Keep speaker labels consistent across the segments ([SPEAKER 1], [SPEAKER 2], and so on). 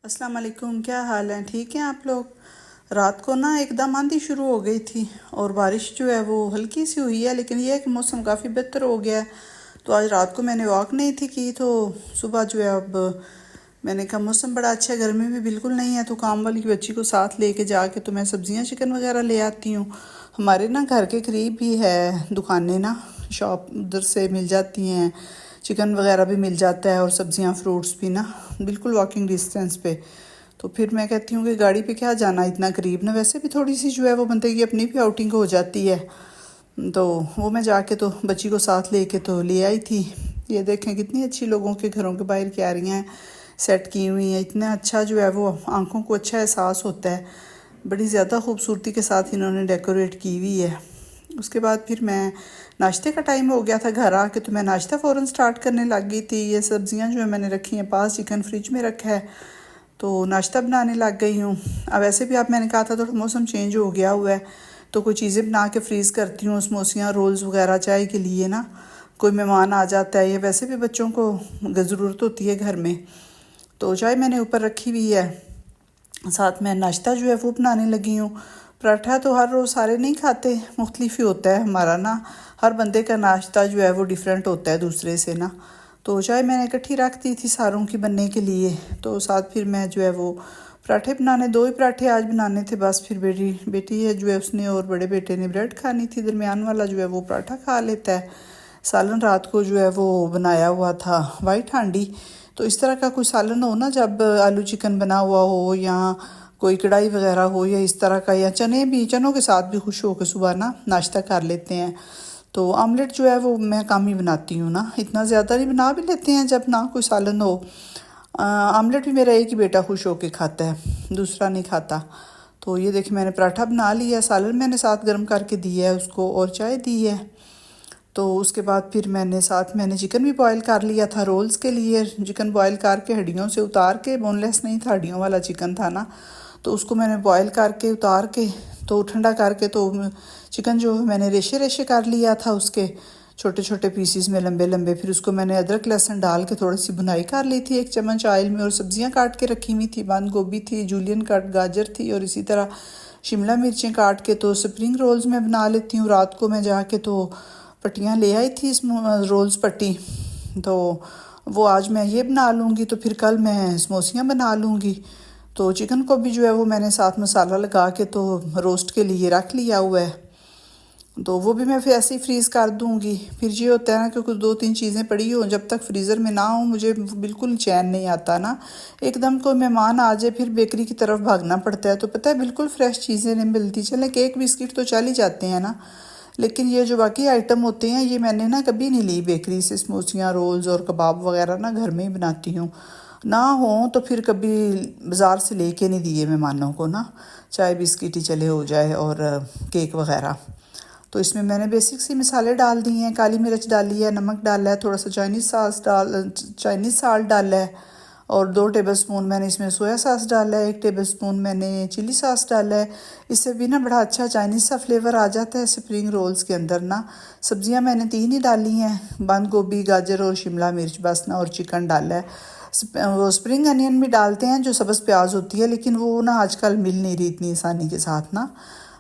[SPEAKER 1] अस्सलाम वालेकुम। क्या हाल है? ठीक हैं आप लोग? रात को ना एकदम आंधी शुरू हो गई थी और बारिश जो है वो हल्की सी हुई है, लेकिन ये है कि मौसम काफ़ी बेहतर हो गया है। तो आज रात को मैंने वॉक नहीं थी की, तो सुबह जो है अब मैंने कहा मौसम बड़ा अच्छा है, गर्मी भी बिल्कुल नहीं है, तो काम वाली बच्ची को साथ लेके जाके तो मैं सब्ज़ियाँ चिकन वगैरह ले आती हूँ। हमारे ना घर के करीब ही है दुकानें ना, शॉप उधर से मिल जाती हैं, चिकन वगैरह भी मिल जाता है और सब्ज़ियाँ फ्रूट्स भी ना बिल्कुल वॉकिंग डिस्टेंस पे। तो फिर मैं कहती हूँ कि गाड़ी पे क्या जाना इतना करीब ना, वैसे भी थोड़ी सी जो है वो बंदे की अपनी भी आउटिंग हो जाती है। तो वो मैं जाके तो बच्ची को साथ लेके तो ले आई थी। ये देखें कितनी अच्छी लोगों के घरों के बाहर क्यारियाँ हैं सेट की हुई हैं, इतना अच्छा जो है वो आंखों को अच्छा एहसास होता है। बड़ी ज़्यादा खूबसूरती के साथ इन्होंने डेकोरेट की हुई है। उसके बाद फिर मैं नाश्ते का टाइम हो गया था घर आके, तो मैं नाश्ता फ़ौरन स्टार्ट करने लग गई थी। ये सब्ज़ियां जो है मैंने रखी हैं पास, चिकन फ्रिज में रखा है, तो नाश्ता बनाने लग गई हूँ। अब वैसे भी आप मैंने कहा था थोड़ा मौसम चेंज हो गया हुआ है, तो कोई चीज़ें बना के फ्रीज़ करती हूँ, समोसियाँ रोल्स वगैरह चाय के लिए ना, कोई मेहमान आ जाता है या वैसे भी बच्चों को ज़रूरत होती है घर में, तो चाय मैंने ऊपर रखी हुई है। साथ में नाश्ता जो है वो बनाने लगी हूँ। पराठा तो हर रोज़ सारे नहीं खाते, मुख्तलिफ ही होता है हमारा ना, हर बंदे का नाश्ता जो है वो डिफरेंट होता है दूसरे से ना। तो चाय मैंने इकट्ठी रख दी थी सारों की बनने के लिए, तो साथ फिर मैं जो है वो पराठे बनाने, दो ही पराठे आज बनाने थे बस। फिर बेटी है जो है उसने और बड़े बेटे ने ब्रेड खानी थी, दरमियान वाला जो है वो पराठा खा लेता है। सालन रात को जो है वो बनाया हुआ था वाइट हांडी, तो इस तरह का कोई सालन हो ना, जब आलू चिकन बना हुआ हो या कोई कढ़ाई वगैरह हो या इस तरह का, या चने भी, चनों के साथ भी खुश होकर सुबह ना नाश्ता कर लेते हैं। तो आमलेट जो है वो मैं कम ही बनाती हूँ ना, इतना ज़्यादा नहीं, बना भी लेते हैं जब ना कोई सालन हो। आमलेट भी मेरा एक ही बेटा खुश होकर खाता है, दूसरा नहीं खाता। तो ये देखिए मैंने पराठा बना लिया, सालन मैंने साथ गर्म करके दिया है उसको और चाय दी है। तो उसके बाद फिर मैंने चिकन भी बॉईल कर लिया था रोल्स के लिए। चिकन बॉईल करके हड्डियों से उतार के, बोनलेस नहीं था, हड्डियों वाला चिकन था ना, तो उसको मैंने बॉईल करके उतार के तो ठंडा करके, तो चिकन जो मैंने रेशे रेशे कर लिया था उसके, छोटे छोटे पीसीस में लंबे लंबे। फिर उसको मैंने अदरक लहसुन डाल के थोड़ी सी भुनाई कर ली थी 1 चम्मच ऑयल में, और सब्जियां काट के रखी हुई थी, बंद गोभी थी, जूलियन कट गाजर थी, और इसी तरह शिमला मिर्चें काट के। तो स्प्रिंग रोल्स में बना लेती हूँ। रात को मैं जाके तो पट्टियाँ ले आई थी, रोल्स पट्टी, तो वो आज मैं ये बना लूँगी, तो फिर कल मैं समोसियाँ बना लूँगी। तो चिकन को भी जो है वो मैंने साथ मसाला लगा के तो रोस्ट के लिए रख लिया हुआ है, तो वो भी मैं फिर ऐसे ही फ्रीज़ कर दूँगी। फिर ये होता है ना कि कुछ 2-3 चीज़ें पड़ी हो, जब तक फ्रीज़र में ना हो मुझे बिल्कुल चैन नहीं आता ना। एकदम कोई मेहमान आ जाए फिर बेकरी की तरफ भागना पड़ता है, तो पता है बिल्कुल फ्रेश चीज़ें नहीं मिलती। चलें केक बिस्किट तो चल ही जाते हैं ना, लेकिन ये जो बाकी आइटम होते हैं ये मैंने ना कभी नहीं ली बेकरी से। समोसियाँ रोल्स और कबाब वगैरह ना घर में ही बनाती हूँ, ना हो तो फिर कभी बाज़ार से लेके नहीं दिए मेहमानों को ना, चाहे बिस्किट ही चले हो जाए और केक वगैरह। तो इसमें मैंने बेसिक सी मसाले डाल दिए हैं, काली मिर्च डाली है, नमक डाला है, थोड़ा सा चाइनीज़ साल्ट डाला है, और 2 टेबलस्पून मैंने इसमें सोया सॉस डाला है, 1 टेबलस्पून मैंने चिली सॉस डाला है। इससे भी ना बड़ा अच्छा चाइनीज़ सा फ्लेवर आ जाता है स्प्रिंग रोल्स के अंदर ना। सब्जियां मैंने 3 ही डाली हैं, बंद गोभी, गाजर और शिमला मिर्च बस ना, और चिकन डाला है। वो स्प्रिंग अनियन भी डालते हैं जो सब्ज़ प्याज होती है, लेकिन वो ना आजकल मिल नहीं रही इतनी आसानी के साथ ना,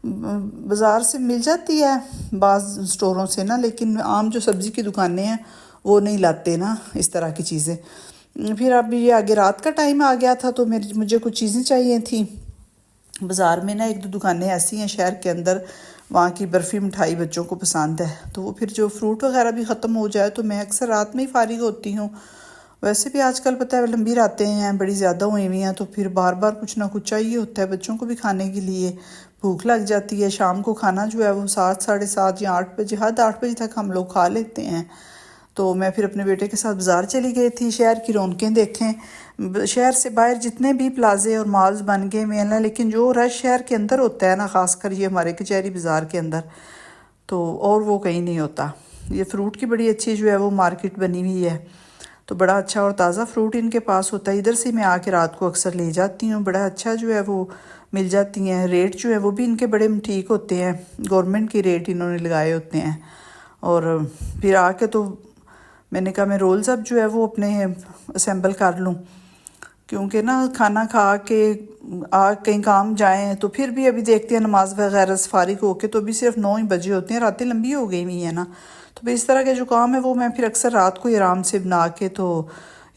[SPEAKER 1] बाज़ार से मिल जाती है बाज़ स्टोरों से ना, लेकिन आम जो सब्ज़ी की दुकानें हैं वो नहीं लाते ना इस तरह की चीज़ें। फिर अब ये आगे रात का टाइम आ गया था, तो मुझे कुछ चीज़ें चाहिए थी। बाज़ार में ना 1-2 दुकानें ऐसी हैं शहर के अंदर, वहाँ की बर्फ़ी मिठाई बच्चों को पसंद है, तो वो फिर जो फ्रूट वगैरह भी ख़त्म हो जाए तो मैं अक्सर रात में ही फारिग होती हूँ। वैसे भी आजकल पता है लंबी रातें हैं, बड़ी ज़्यादा हुई हुई हैं, तो फिर बार बार कुछ ना कुछ चाहिए होता है बच्चों को भी खाने के लिए, भूख लग जाती है। शाम को खाना जो है वो 7, साढ़े 7 या 8 बजे, हद 8 बजे तक हम लोग खा लेते हैं। तो मैं फिर अपने बेटे के साथ बाज़ार चली गई थी, शहर की रौनकें देखें। शहर से बाहर जितने भी प्लाजे और मॉल्स बन गए हुए हैं, लेकिन जो रश शहर के अंदर होता है ना, ख़ासकर ये हमारे कचहरी बाज़ार के अंदर, तो और वो कहीं नहीं होता। ये फ्रूट की बड़ी अच्छी जो है वो मार्केट बनी हुई है, तो बड़ा अच्छा और ताज़ा फ्रूट इनके पास होता है। इधर से मैं आके रात को अक्सर ले जाती हूँ, बड़ा अच्छा जो है वो मिल जाती हैं। रेट जो है वो भी इनके बड़े ठीक होते हैं, गवर्नमेंट की रेट इन्होंने लगाए होते हैं। और फिर आके तो मैंने कहा मैं रोल्स अब जो है वो अपने असेंबल कर लूँ, क्योंकि ना खाना खा के आ कहीं काम जाएं तो फिर भी अभी देखते हैं नमाज वगैरह से फारिग होके तो अभी सिर्फ 9 ही बजे होते हैं, रातें लंबी हो गई हुई है ना। तो फिर इस तरह के जो काम है वो मैं फिर अक्सर रात को ही आराम से बना के तो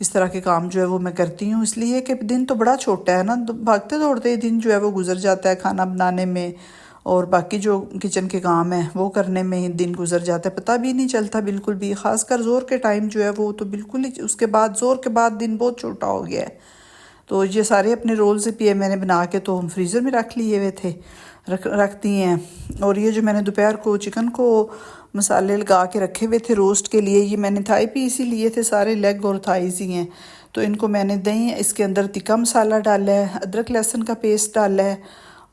[SPEAKER 1] इस तरह के काम जो है वो मैं करती हूँ, इसलिए कि दिन तो बड़ा छोटा है ना, तो भागते दौड़ते ही दिन जो है वो गुजर जाता है खाना बनाने में और बाकी जो किचन के काम है वो करने में ही दिन गुजर जाता है, पता भी नहीं चलता बिल्कुल भी। ख़ासकर ज़ोर के टाइम जो है वो तो बिल्कुल ही, उसके बाद ज़ोर के बाद दिन बहुत छोटा हो गया है। तो ये सारे अपने रोल्स भी मैंने बना के तो हम फ्रीज़र में रख लिए हुए थे, रख दिए हैं। और ये जो मैंने दोपहर को चिकन को मसाले लगा के रखे हुए थे रोस्ट के लिए, ये मैंने थाई पीस ही लिए थे, सारे लेग और थाइस ही हैं। तो इनको मैंने दही, इसके अंदर तिक्का मसाला डाला है, अदरक लहसुन का पेस्ट डाला है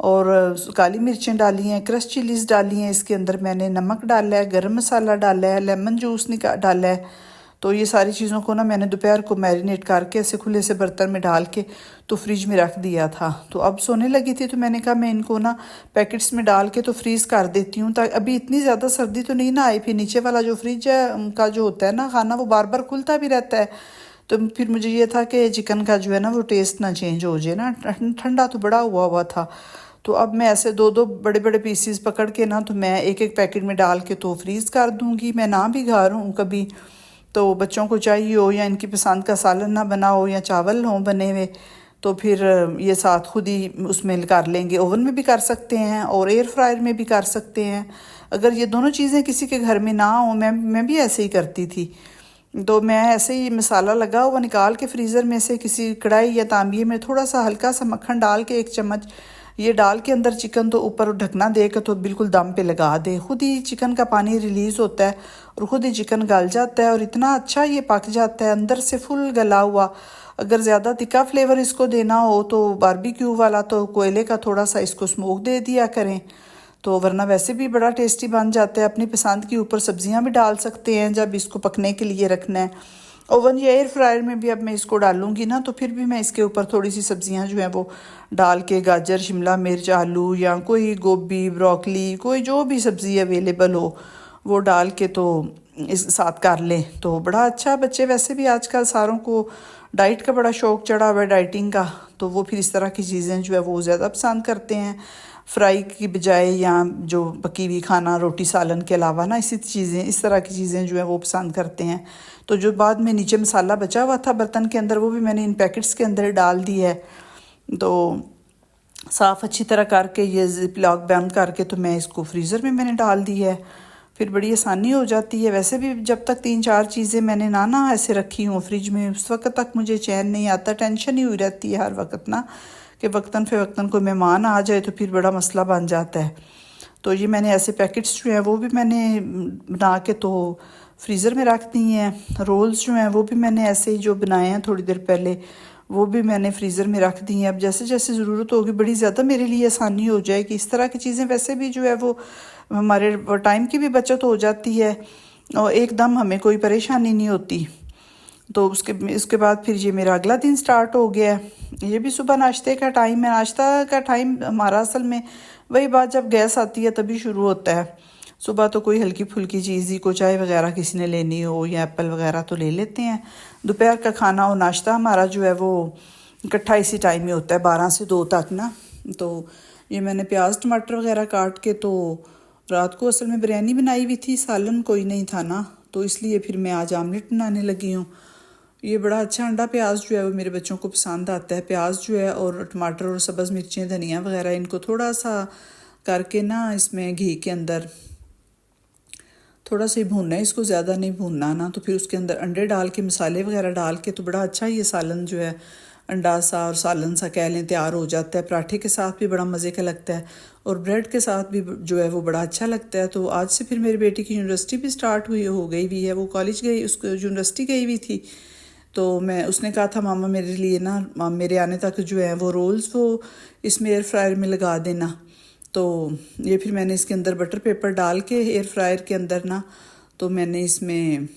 [SPEAKER 1] और काली मिर्चें डाली हैं, क्रश चिलीज़ डाली हैं, इसके अंदर मैंने नमक डाला है, गरम मसाला डाला है, लेमन जूस डाला है। तो ये सारी चीज़ों को ना मैंने दोपहर को मैरिनेट करके ऐसे खुले से बर्तन में डाल के तो फ्रिज में रख दिया था। तो अब सोने लगी थी तो मैंने कहा मैं इनको ना पैकेट्स में डाल के तो फ्रीज़ कर देती हूँ, ताकि अभी इतनी ज़्यादा सर्दी तो नहीं ना आई, फिर नीचे वाला जो फ्रिज है का जो होता है ना खाना वो बार बार खुलता भी रहता है। तो फिर मुझे ये था कि चिकन का जो है ना वो टेस्ट ना चेंज हो जाए ना, ठंडा तो बड़ा हुआ हुआ था। तो अब मैं ऐसे दो दो बड़े बड़े पीसीस पकड़ के ना तो मैं एक एक पैकेट में डाल के तो फ्रीज़ कर दूँगी। मैं ना भी घर हूँ कभी तो बच्चों को चाहिए हो या इनकी पसंद का सालन ना बना हो या चावल हो बने हुए तो फिर ये साथ खुद ही उसमें कर लेंगे। ओवन में भी कर सकते हैं और एयर फ्रायर में भी कर सकते हैं। अगर ये दोनों चीज़ें किसी के घर में ना हो, मैं भी ऐसे ही करती थी। तो मैं ऐसे ही मसाला लगा हुआ निकाल के फ्रीज़र में से किसी कढ़ाई या तांबिये में थोड़ा सा हल्का सा मक्खन डाल के 1 चम्मच ये डाल के अंदर चिकन तो ऊपर ढकना दे के तो बिल्कुल दम पे लगा दे, खुद ही चिकन का पानी रिलीज़ होता है और ख़ुद ही चिकन गल जाता है और इतना अच्छा ये पक जाता है अंदर से फुल गला हुआ। अगर ज़्यादा तिक्का फ्लेवर इसको देना हो तो बारबेक्यू वाला तो कोयले का थोड़ा सा इसको स्मोक दे दिया करें, तो वरना वैसे भी बड़ा टेस्टी बन जाता है। अपनी पसंद के ऊपर सब्जियां भी डाल सकते हैं जब इसको पकने के लिए रखना है। ओवन या एयर फ्रायर में भी अब मैं इसको डालूंगी ना तो फिर भी मैं इसके ऊपर थोड़ी सी सब्जियां जो हैं वो डाल के, गाजर, शिमला मिर्च, आलू या कोई गोभी, ब्रोकली, कोई जो भी सब्ज़ी अवेलेबल हो वो डाल के तो इस साथ कर लें तो बड़ा अच्छा। बच्चे वैसे भी आजकल सारों को डाइट का बड़ा शौक़ चढ़ा हुआ है, डाइटिंग का, तो वो फिर इस तरह की चीज़ें जो है वो ज़्यादा पसंद करते हैं फ्राई की बजाय, या जो पकी हुई खाना रोटी सालन के अलावा ना इस तरह की चीज़ें जो है वो पसंद करते हैं। तो जो बाद में नीचे मसाला बचा हुआ था बर्तन के अंदर वो भी मैंने इन पैकेट्स के अंदर डाल दी है। तो साफ़ अच्छी तरह करके ये ज़िप-लॉक बंद करके तो मैं इसको फ्रीज़र में मैंने डाल दी है, फिर बड़ी आसानी हो जाती है। वैसे भी जब तक 3-4 चीज़ें मैंने ना ऐसे रखी हूँ फ्रिज में उस वक्त तक मुझे चैन नहीं आता, टेंशन ही हुई रहती है हर वक्त ना कि वक्तन फ़वक्तन कोई मेहमान आ जाए तो फिर बड़ा मसला बन जाता है। तो ये मैंने ऐसे पैकेट्स जो हैं वो भी मैंने बना के तो फ्रीज़र में रख दी हैं। रोल्स जो हैं वो भी मैंने ऐसे ही जो बनाए हैं थोड़ी देर पहले वो भी मैंने फ्रीज़र में रख दी हैं। अब जैसे जैसे ज़रूरत होगी बड़ी ज़्यादा मेरे लिए आसानी हो जाएगी। इस तरह की चीज़ें वैसे भी जो है वो हमारे टाइम की भी बचत हो जाती है और एकदम हमें कोई परेशानी नहीं होती। तो उसके बाद फिर ये मेरा अगला दिन स्टार्ट हो गया है। ये भी सुबह नाश्ते का टाइम है। नाश्ता का टाइम हमारा असल में वही बात जब गैस आती है तभी शुरू होता है। सुबह तो कोई हल्की फुल्की चीज़ ही को चाय वगैरह किसी ने लेनी हो या एप्पल वगैरह तो ले लेते हैं। दोपहर का खाना और नाश्ता हमारा जो है वो इकट्ठा इसी टाइम में होता है 12 से 2 तक ना। तो ये मैंने प्याज टमाटर वगैरह काट के तो रात को असल में बिरयानी बनाई हुई थी, सालन कोई नहीं था ना, तो इसलिए फिर मैं आज आमलेट बनाने लगी हूँ। ये बड़ा अच्छा अंडा प्याज जो है वो मेरे बच्चों को पसंद आता है। प्याज जो है और टमाटर और सब्ज़ मिर्चें, धनिया वगैरह इनको थोड़ा सा करके ना इसमें घी के अंदर थोड़ा सा ही भूनना है, इसको ज़्यादा नहीं भूनना ना। तो फिर उसके अंदर अंडे डाल के मसाले वगैरह डाल के तो बड़ा अच्छा ये सालन जो है अंडा सा और सालन सा कह लें तैयार हो जाता है। पराठे के साथ भी बड़ा मज़े का लगता है और ब्रेड के साथ भी जो है वो बड़ा अच्छा लगता है। तो आज से फिर मेरी बेटी की यूनिवर्सिटी भी स्टार्ट हो गई भी है। वो कॉलेज गई, उसको यूनिवर्सिटी गई हुई थी, तो उसने कहा था मामा मेरे लिए ना मेरे आने तक जो है वो रोल्स वो इसमें एयर फ्रायर में लगा देना। तो ये फिर मैंने इसके अंदर बटर पेपर डाल के एयर फ्रायर के अंदर ना तो मैंने इसमें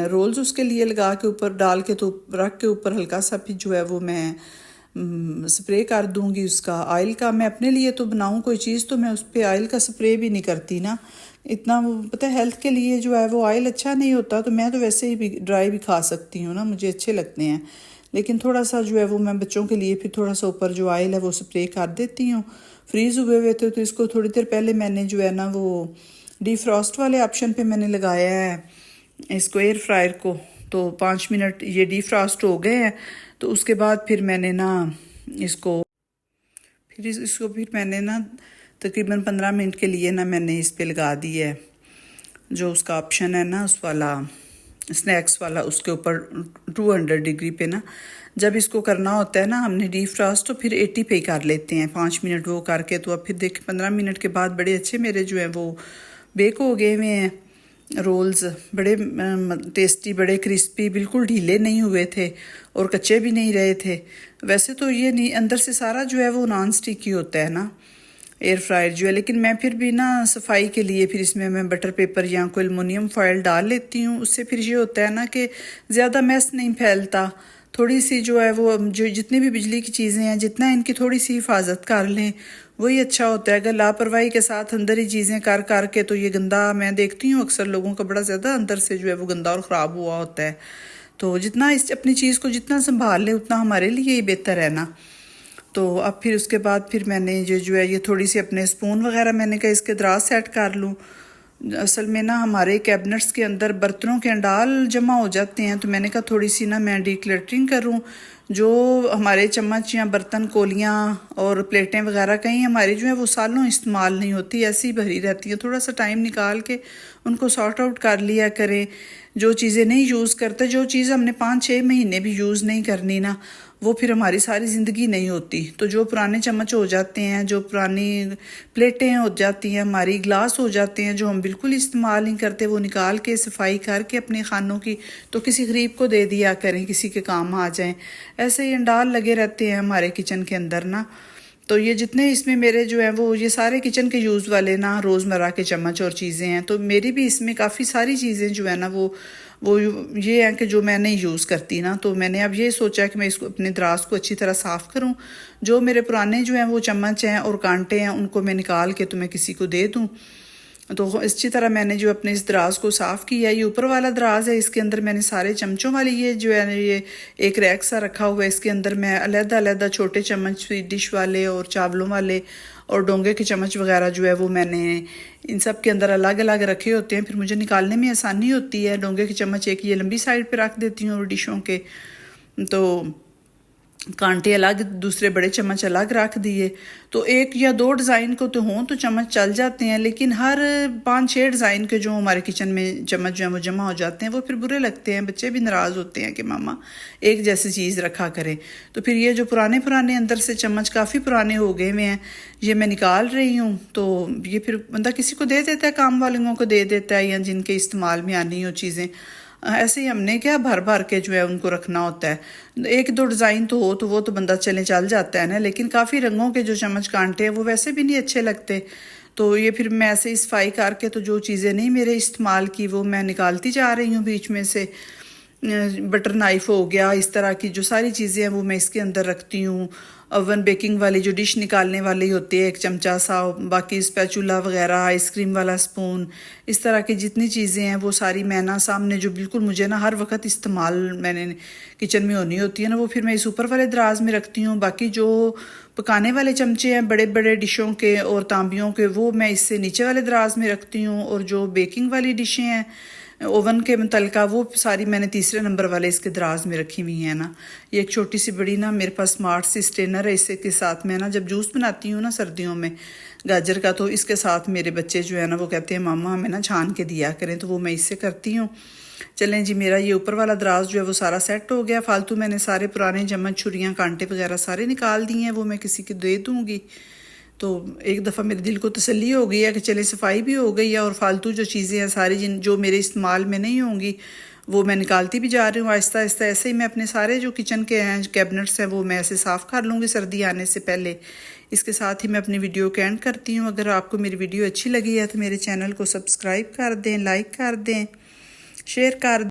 [SPEAKER 1] रोल्स उसके लिए लगा के ऊपर डाल के तो रख के ऊपर हल्का सा भी जो है वो मैं स्प्रे कर दूंगी उसका ऑयल का। मैं अपने लिए तो बनाऊं कोई चीज़ तो मैं उस पर ऑयल का स्प्रे भी नहीं करती ना, इतना वो पता है हेल्थ के लिए जो है वो ऑयल अच्छा नहीं होता। तो मैं तो वैसे ही भी ड्राई भी खा सकती हूँ ना, मुझे अच्छे लगते हैं। लेकिन थोड़ा सा जो है वो मैं बच्चों के लिए फिर थोड़ा सा ऊपर जो ऑयल है वो स्प्रे कर देती हूँ। फ्रीज़ हुए हुए थे तो इसको थोड़ी देर पहले मैंने जो है ना वो डीफ्रॉस्ट वाले ऑप्शन पे मैंने लगाया है इसको एयर फ्रायर को। तो 5 मिनट ये डीफ्रॉस्ट हो गए हैं। तो उसके बाद फिर मैंने ना इसको फिर मैंने ना तकरीबन 15 मिनट के लिए ना मैंने इस पे लगा दी है जो उसका ऑप्शन है ना उस वाला स्नैक्स वाला, उसके ऊपर 200 डिग्री पे ना जब इसको करना होता है ना हमने डीफ्रॉस्ट तो फिर 80 पे ही कर लेते हैं 5 मिनट वो करके। तो अब फिर देखिए 15 मिनट के बाद बड़े अच्छे मेरे जो है वो बेक हो गए हुए हैं रोल्स, बड़े टेस्टी, बड़े क्रिस्पी, बिल्कुल ढीले नहीं हुए थे और कच्चे भी नहीं रहे थे। वैसे तो ये नहीं, अंदर से सारा जो है वो नॉन स्टिक ही होता है ना एयर फ्रायर जो है, लेकिन मैं फिर भी ना सफाई के लिए फिर इसमें मैं बटर पेपर या कोई एलुमिनियम फॉयल डाल लेती हूँ। उससे फिर ये होता है ना कि ज़्यादा मैस नहीं फैलता। थोड़ी सी जो है वो जो जितनी भी बिजली की चीज़ें हैं जितना इनकी थोड़ी सी हिफाजत कर लें वही अच्छा होता है। अगर लापरवाही के साथ अंदर ही चीज़ें कर कर के तो ये गंदा, मैं देखती हूँ अक्सर लोगों का बड़ा ज़्यादा अंदर से जो है वो गंदा और ख़राब हुआ होता है। तो जितना इस अपनी चीज़ को जितना संभाल लें उतना हमारे लिए ही बेहतर है ना। तो अब फिर उसके बाद फिर मैंने जो है ये थोड़ी सी अपने स्पून वगैरह मैंने कहा इसके दराज सेट कर लूँ। असल में ना हमारे कैबिनेट्स के अंदर बर्तनों के अंडाल जमा हो जाते हैं तो मैंने कहा थोड़ी सी ना मैं डिक्लटरिंग करूँ। जो हमारे चम्मच या बर्तन, कोलियाँ और प्लेटें वगैरह कहीं हमारी जो है वो सालों इस्तेमाल नहीं होती, ऐसी भरी रहती हैं। थोड़ा सा टाइम निकाल के उनको सॉर्ट आउट कर लिया करें। जो चीज़ें नहीं यूज़ करते, जो चीज़ हमने 5-6 महीने भी यूज़ नहीं करनी ना वो फिर हमारी सारी ज़िंदगी नहीं होती। तो जो पुराने चम्मच हो जाते हैं, जो पुरानी प्लेटें हो जाती हैं, हमारी गिलास हो जाते हैं जो हम बिल्कुल इस्तेमाल नहीं करते, वो निकाल के सफाई करके अपने खानों की तो किसी गरीब को दे दिया करें, किसी के काम आ जाएं। ऐसे ही अंडाल लगे रहते हैं हमारे किचन के अंदर ना। तो ये जितने इसमें मेरे जो है वो ये सारे किचन के यूज़ वाले ना रोज़मर्रा के चम्मच और चीज़ें हैं। तो मेरी भी इसमें काफ़ी सारी चीज़ें जो है ना वो ये है कि जो मैं नहीं यूज़ करती ना। तो मैंने अब ये सोचा कि मैं इसको अपने दराज को अच्छी तरह साफ़ करूं। जो मेरे पुराने जो हैं वो चम्मच हैं और कांटे हैं उनको मैं निकाल के तो मैं किसी को दे दूं। तो अच्छी तरह मैंने जो अपने इस दराज को साफ़ किया। ये ऊपर वाला दराज है, इसके अंदर मैंने सारे चमचों वाली ये जो है ये एक रैक सा रखा हुआ है। इसके अंदर मैं अलग-अलग छोटे चम्मच, स्वीट डिश वाले और चावलों वाले और डोंगे के चम्मच वगैरह जो है वो मैंने इन सब के अंदर अलग अलग रखे होते हैं। फिर मुझे निकालने में आसानी होती है। डोंगे के चम्मच एक ये लंबी साइड पे रख देती हूँ और डिशों के तो कांटे अलग, दूसरे बड़े चम्मच अलग रख दिए। तो 1 या 2 डिज़ाइन को तो हों तो चम्मच चल जाते हैं, लेकिन हर 5-6 डिज़ाइन के जो हमारे किचन में चम्मच जो है वो जमा हो जाते हैं वो फिर बुरे लगते हैं। बच्चे भी नाराज़ होते हैं कि मामा एक जैसी चीज़ रखा करें। तो फिर ये जो पुराने अंदर से चम्मच काफ़ी पुराने हो गए हुए हैं ये मैं निकाल रही हूँ। तो ये फिर बंदा किसी को दे देता है, काम वालों को दे देता है या जिनके इस्तेमाल में आनी हो चीज़ें। ऐसे ही हमने क्या भर भर के जो है उनको रखना होता है। 1-2 डिज़ाइन तो हो तो वो तो बंदा चल जाता है ना, लेकिन काफ़ी रंगों के जो चम्मच कांटे हैं वो वैसे भी नहीं अच्छे लगते। तो ये फिर मैं ऐसे ही सफाई करके तो जो चीज़ें नहीं मेरे इस्तेमाल की वो मैं निकालती जा रही हूँ बीच में से। बटर नाइफ हो गया, इस तरह की जो सारी चीज़ें हैं वो मैं इसके अंदर रखती हूँ। ओवन बेकिंग वाली जो डिश निकालने वाली होती है 1 चमचा सा, बाकी स्पैचुला वगैरह, आइसक्रीम वाला स्पून, इस तरह की जितनी चीज़ें हैं वो सारी मैं ना सामने जो बिल्कुल मुझे ना हर वक्त इस्तेमाल मैंने किचन में होनी होती है ना वो फिर मैं इस ऊपर वाले दराज में रखती हूँ। बाकी जो पकाने वाले चमचे हैं बड़े बड़े डिशों के और तांबियों के वो मैं इससे नीचे वाले दराज में रखती हूँ। और जो बेकिंग वाली डिशें हैं ओवन के मुतलका वो सारी मैंने 3रे नंबर वाले इसके दराज में रखी हुई है ना। ये एक छोटी सी बड़ी ना मेरे पास स्मार्ट सी स्ट्रेनर है, इससे के साथ मैं ना जब जूस बनाती हूँ ना सर्दियों में गाजर का तो इसके साथ मेरे बच्चे जो है ना वो कहते हैं मामा हमें ना छान के दिया करें, तो वो मैं इससे करती हूँ। चलें जी, मेरा ये ऊपर वाला दराज जो है वो सारा सेट हो गया। फालतू मैंने सारे पुराने चम्मच, छुरियाँ, कांटे वगैरह सारे निकाल दिए हैं, वो मैं किसी को दे दूँगी। तो एक दफ़ा मेरे दिल को तसल्ली हो गई है कि चले सफाई भी हो गई है और फालतू जो चीज़ें हैं सारी जो मेरे इस्तेमाल में नहीं होंगी वो मैं निकालती भी जा रही हूँ आहिस्ता आहिस्ता। ऐसे ही मैं अपने सारे जो किचन के हैं कैबिनेट्स हैं वो मैं ऐसे साफ़ कर लूँगी सर्दी आने से पहले। इसके साथ ही मैं अपनी वीडियो को एंड करती हूँ। अगर आपको मेरी वीडियो अच्छी लगी है तो मेरे चैनल को सब्सक्राइब कर दें, लाइक कर दें, शेयर कर दें।